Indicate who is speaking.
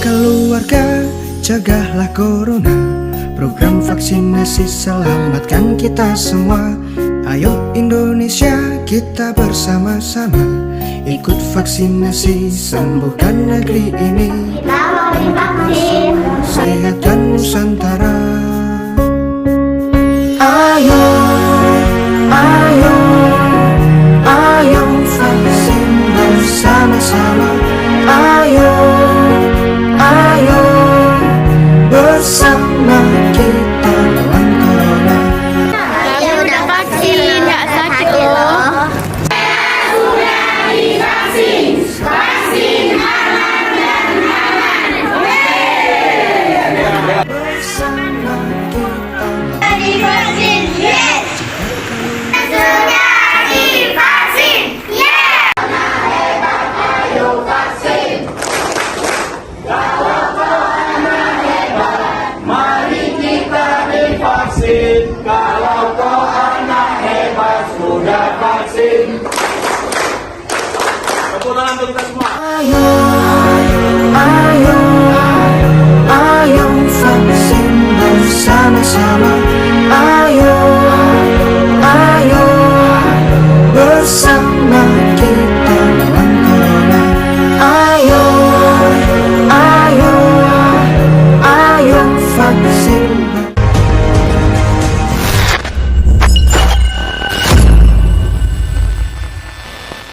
Speaker 1: Keluarga, cegahlah corona. Program vaksinasi selamatkan kita semua. Ayo Indonesia, kita bersama-sama ikut vaksinasi, sembuhkan negeri ini.
Speaker 2: Kita mau divaksin.
Speaker 1: Sehatkan Nusantara. Ayo, ayo, ayo vaksin bersama-sama. Ayo, ayo, bersama kita lawan corona.
Speaker 2: Saya udah vaksin, nggak sakit loh.
Speaker 1: Bersama kita
Speaker 2: Divaksin, yes. Sudah divaksin, yes. Ayo vaksin.
Speaker 3: Vaksin, kalau kau anak hebat sudah vaksin. Tepuk tangan untuk kita semua.
Speaker 1: Ayo, ayo, ayo vaksin bersama-sama.